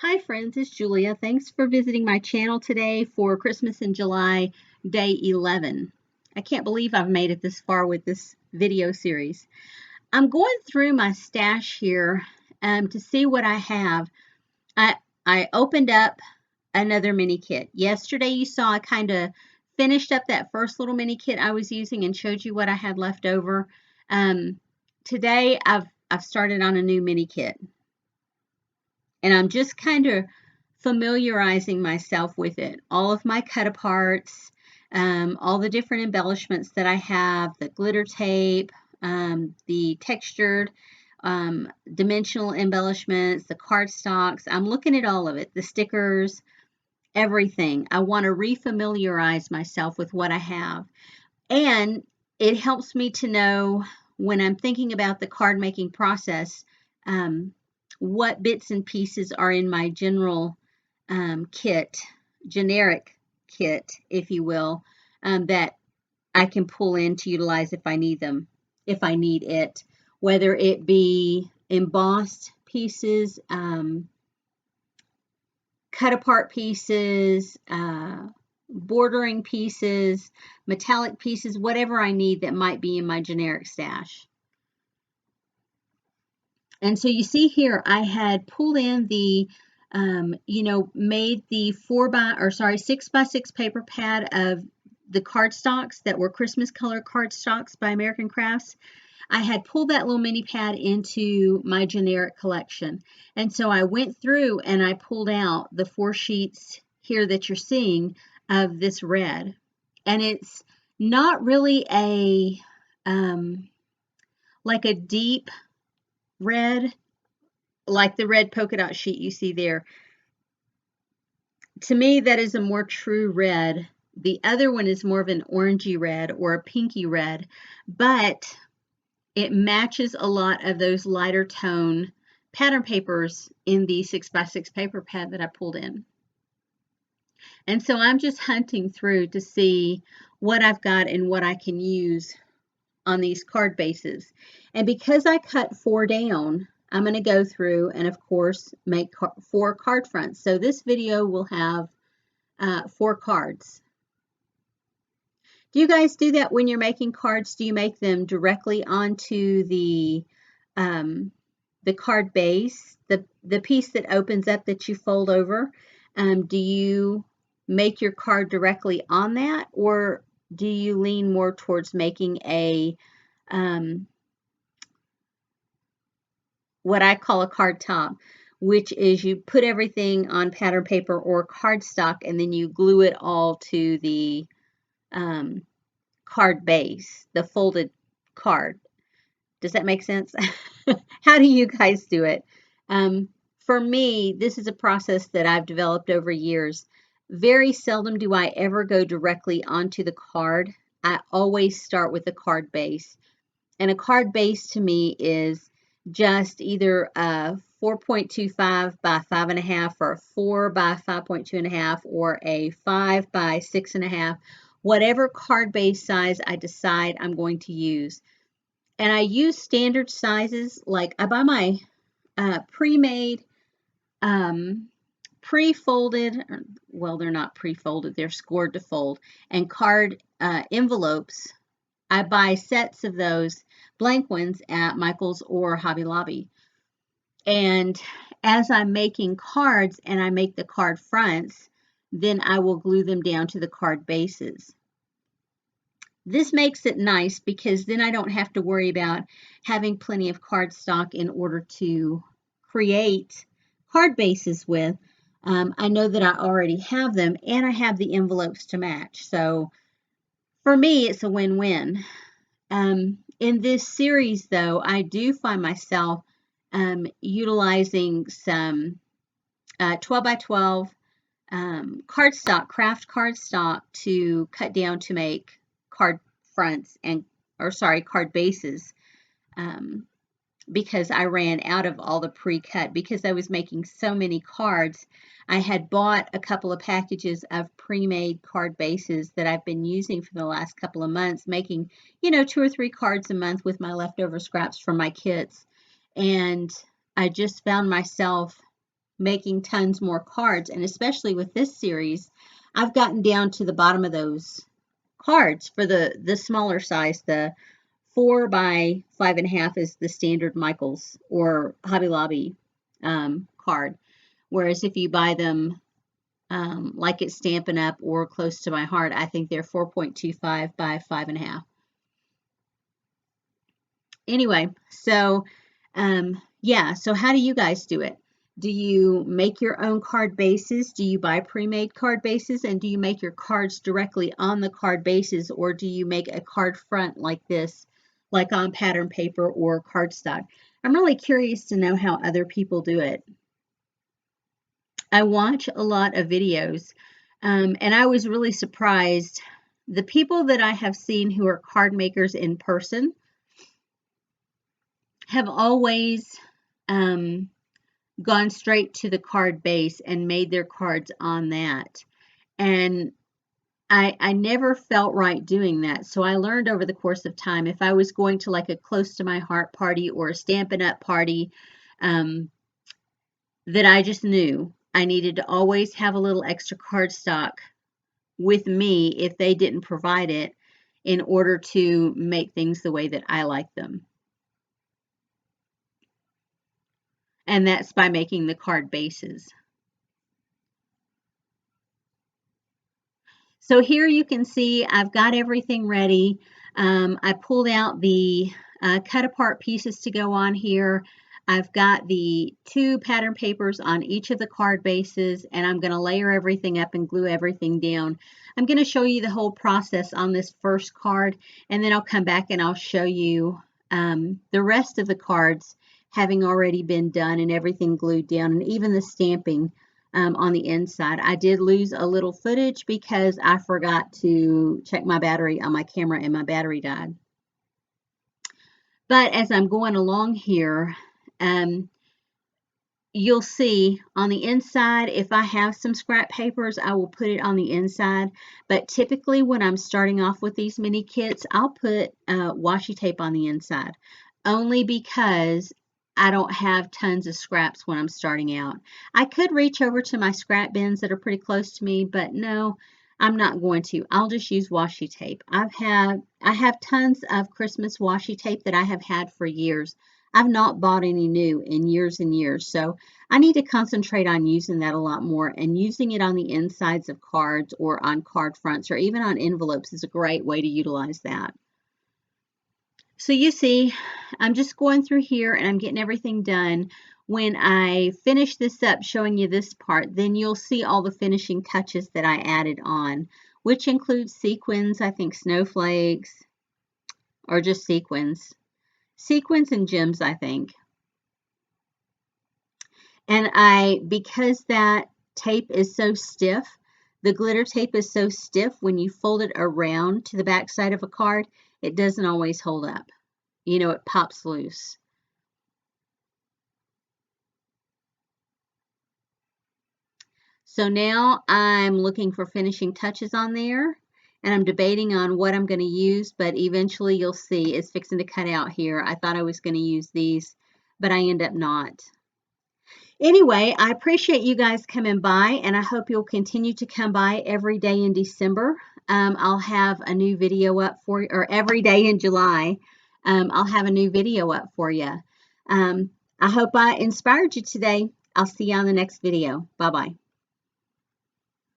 Hi friends, it's Julia. Thanks for visiting my channel today for Christmas in July, day 11. I can't believe I've made it this far with this video series. I'm going through my stash here to see what I have. I, I opened up another mini kit. Yesterday you saw I kind of finished up that first little mini kit I was using and showed you what I had left over. Today I've started on a new mini kit. And I'm just kind of familiarizing myself with it. All of my cut aparts, all the different embellishments that I have, the glitter tape, the textured dimensional embellishments, the cardstocks. I'm looking at all of it, the stickers, everything. I want to refamiliarize myself with what I have. And it helps me to know when I'm thinking about the card making process, um, what bits and pieces are in my general kit, generic kit, if you will, that I can pull in to utilize if I need them, if I need it, whether it be embossed pieces, cut apart pieces, bordering pieces, metallic pieces, whatever I need that might be in my generic stash. And so you see here, I had pulled in the, made the 6x6 paper pad of the cardstocks that were Christmas color cardstocks by American Crafts. I had pulled that little mini pad into my generic collection. And so I went through and I pulled out the 4 sheets here that you're seeing of this red. And it's not really like a deep red, like the red polka dot sheet you see there. To me, that is a more true red. The other one is more of an orangey red or a pinky red, but it matches a lot of those lighter tone pattern papers in the 6x6 paper pad that I pulled in. And so I'm just hunting through to see what I've got and what I can use on these card bases. And because I cut 4 down, I'm going to go through and of course make 4 card fronts. So this video will have 4 cards. Do you guys do that when you're making cards? Do you make them directly onto the card base, the piece that opens up that you fold over? Do you make your card directly on that, or do you lean more towards making a what I call a card top, which is you put everything on pattern paper or cardstock and then you glue it all to the card base, the folded card. Does that make sense? How do you guys do it? For me, this is a process that I've developed over years. Very seldom do I ever go directly onto the card. I always start with the card base. And a card base to me is just either a 4.25 by 5.5 or a 4 by 5.2.5 or a 5 by 6.5. Whatever card base size I decide I'm going to use. And I use standard sizes, like I buy my pre-made, pre-folded, well, they're not pre-folded, they're scored to fold, and card envelopes. I buy sets of those blank ones at Michael's or Hobby Lobby. And as I'm making cards and I make the card fronts, then I will glue them down to the card bases. This makes it nice because then I don't have to worry about having plenty of cardstock in order to create card bases with. I know that I already have them and I have the envelopes to match. So for me, it's a win-win. In this series, though, I do find myself utilizing some 12 by 12 cardstock, craft cardstock to cut down to make card fronts card bases, because I ran out of all the pre-cut because I was making so many cards. I had bought a couple of packages of pre-made card bases that I've been using for the last couple of months, making, 2 or 3 cards a month with my leftover scraps from my kits. And I just found myself making tons more cards, and especially with this series, I've gotten down to the bottom of those cards for the smaller size. The 4 by 5.5 is the standard Michaels or Hobby Lobby card. Whereas if you buy them like it's Stampin' Up or Close to My Heart, I think they're 4.25 by 5.5. Anyway, so yeah, so how do you guys do it? Do you make your own card bases? Do you buy pre-made card bases? And do you make your cards directly on the card bases, or do you make a card front like this, like on pattern paper or cardstock? I'm really curious to know how other people do it. I watch a lot of videos, and I was really surprised. The people that I have seen who are card makers in person have always gone straight to the card base and made their cards on that. And I never felt right doing that. So I learned over the course of time, if I was going to like a Close to My Heart party or a Stampin' Up party, that I just knew I needed to always have a little extra cardstock with me if they didn't provide it, in order to make things the way that I like them. And that's by making the card bases. So here you can see I've got everything ready. I pulled out the cut apart pieces to go on here. I've got the 2 pattern papers on each of the card bases, and I'm going to layer everything up and glue everything down. I'm going to show you the whole process on this first card, and then I'll come back and I'll show you the rest of the cards having already been done and everything glued down, and even the stamping on the inside. I did lose a little footage because I forgot to check my battery on my camera and my battery died. But as I'm going along here, you'll see on the inside, if I have some scrap papers, I will put it on the inside. But typically when I'm starting off with these mini kits, I'll put washi tape on the inside, only because I don't have tons of scraps when I'm starting out. I could reach over to my scrap bins that are pretty close to me, but no, I'm not going to. I'll just use washi tape. I have tons of Christmas washi tape that I have had for years. I've not bought any new in years and years, so I need to concentrate on using that a lot more, and using it on the insides of cards or on card fronts or even on envelopes is a great way to utilize that. So you see, I'm just going through here and I'm getting everything done. When I finish this up showing you this part, then you'll see all the finishing touches that I added on, which includes sequins, I think snowflakes, or just sequins. Sequins and gems, I think. And because that tape is so stiff, the glitter tape is so stiff, when you fold it around to the back side of a card, it doesn't always hold up. You know, it pops loose. So now I'm looking for finishing touches on there, and I'm debating on what I'm going to use, but eventually you'll see it's fixing to cut out here. I thought I was going to use these, but I end up not. Anyway, I appreciate you guys coming by, and I hope you'll continue to come by every day in December. I'll have a new video up for you, or every day in July. I'll have a new video up for you. I hope I inspired you today. I'll see you on the next video. Bye-bye.